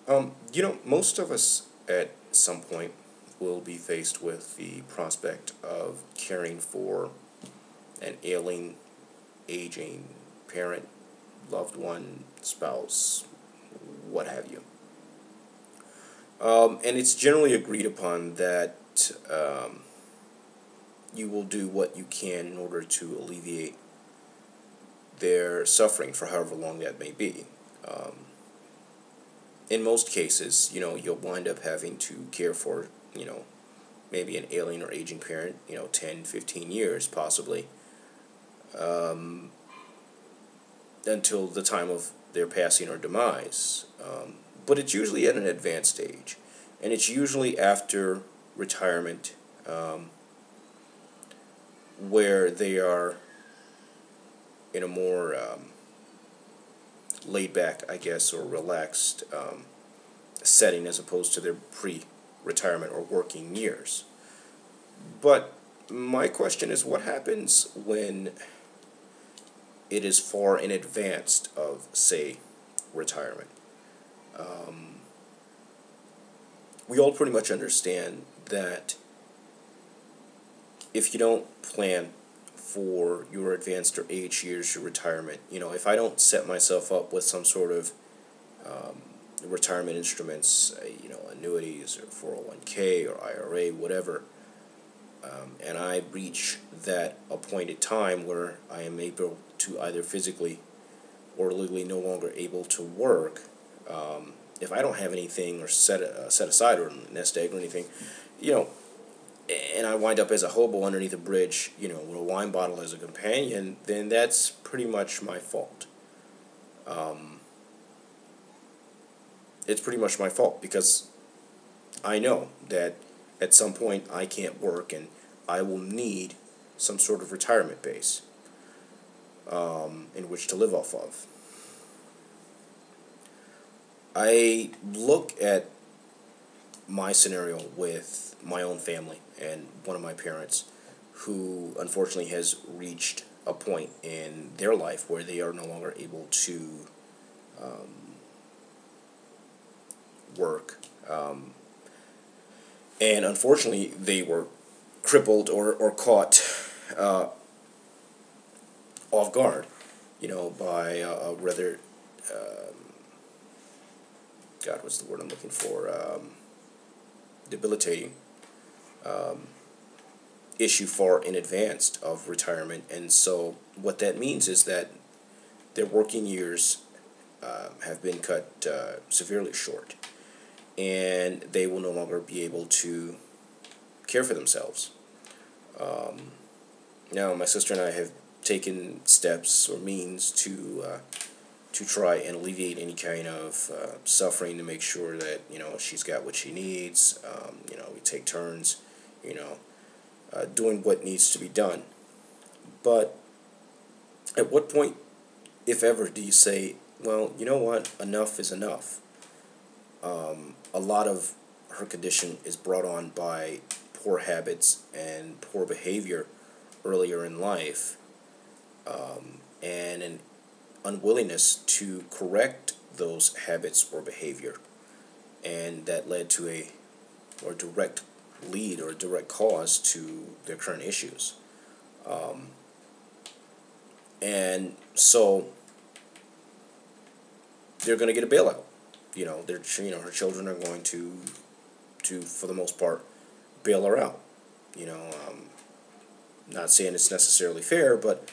Most of us at some point will be faced with the prospect of caring for an ailing, aging parent, loved one, spouse, what have you. And it's generally agreed upon that you will do what you can in order to alleviate their suffering for however long that may be. Um, in most cases, you'll wind up having to care for, maybe an ailing or aging parent, 10, 15 years possibly, um, until the time of their passing or demise. But it's usually at an advanced age, and it's usually after retirement, where they are in a more laid back, I guess, or relaxed setting as opposed to their pre-retirement or working years. But my question is, what happens when it is far in advance of, say, retirement? Um, we all pretty much understand that if you don't plan for your advanced or age years, your retirement, if I don't set myself up with some sort of retirement instruments, annuities or 401k or IRA, whatever, and I reach that appointed time where I am able to either physically or legally no longer able to work, if I don't have anything or set aside or nest egg or anything, you know, and I wind up as a hobo underneath a bridge, with a wine bottle as a companion, then that's pretty much my fault. Um, it's pretty much my fault because I know that at some point I can't work and I will need some sort of retirement base in which to live off of. I look at my scenario with my own family and one of my parents who unfortunately has reached a point in their life where they are no longer able to work. And unfortunately, they were crippled or caught uh, off guard, by a rather, God, what's the word I'm looking for? Debilitating issue far in advance of retirement. And so what that means is that their working years have been cut severely short, and they will no longer be able to care for themselves. Um, Now, my sister and I have taken steps or means to try and alleviate any kind of suffering to make sure that she's got what she needs. We take turns, you know, doing what needs to be done. But at what point, if ever, do you say, well, you know what, enough is enough? A lot of her condition is brought on by poor habits and poor behavior earlier in life, and an unwillingness to correct those habits or behavior, and that led to or direct lead or a direct cause to their current issues. Um, and so they're going to get a bailout. Her children are going to for the most part bail her out. You know, um, Not saying it's necessarily fair, but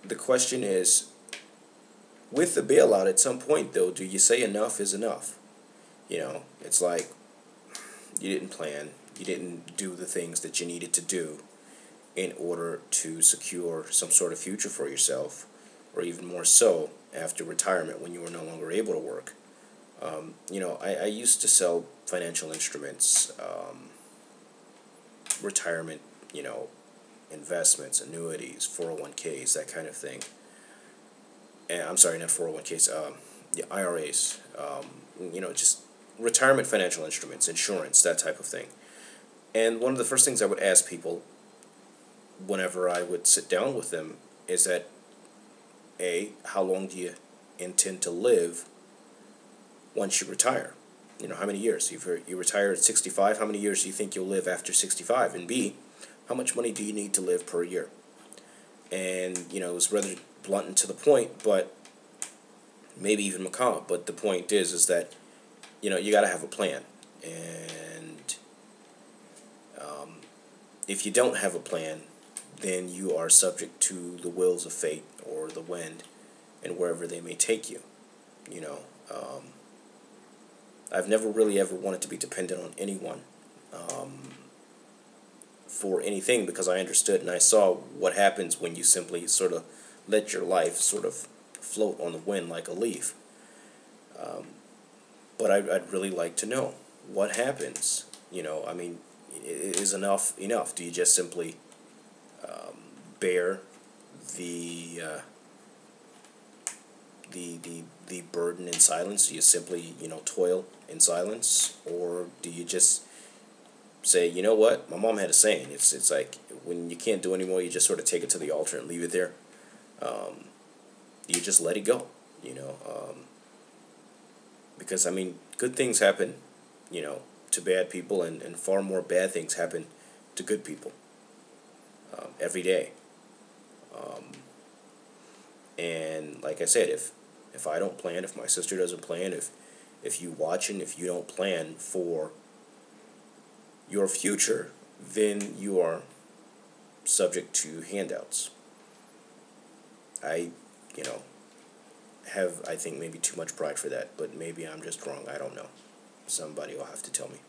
the question is, with the bailout, at some point though, do you say enough is enough? It's like you didn't plan, you didn't do the things that you needed to do in order to secure some sort of future for yourself, or even more so after retirement when you were no longer able to work. I used to sell financial instruments, retirement, investments, annuities, 401ks, that kind of thing. And I'm sorry, not 401ks, yeah, IRAs, just retirement financial instruments, insurance, that type of thing. And one of the first things I would ask people whenever I would sit down with them is that, A, how long do you intend to live once you retire. You know, how many years? You retire at 65, how many years do you think you'll live after 65? And B, how much money do you need to live per year? And, you know, it was rather blunt and to the point, but maybe even macabre. But the point is that, you know, you got to have a plan. And if you don't have a plan, then you are subject to the wills of fate or the wind and wherever they may take you. You know, I've never really ever wanted to be dependent on anyone for anything, because I understood and I saw what happens when you simply sort of let your life sort of float on the wind like a leaf. But I'd really like to know what happens. You know, I mean, is enough enough? Do you just simply bear the the burden in silence? Do you simply, you know, toil in silence, or do you just say, you know what? My mom had a saying. It's like when you can't do anymore, you just sort of take it to the altar and leave it there. You just let it go. You know, because I mean, good things happen, you know, to bad people, and far more bad things happen to good people every day. And like I said, if I don't plan, if my sister doesn't plan, if you watch and if you don't plan for your future, then you are subject to handouts. I, you know, have, I think, maybe too much pride for that, but maybe I'm just wrong. I don't know. Somebody will have to tell me.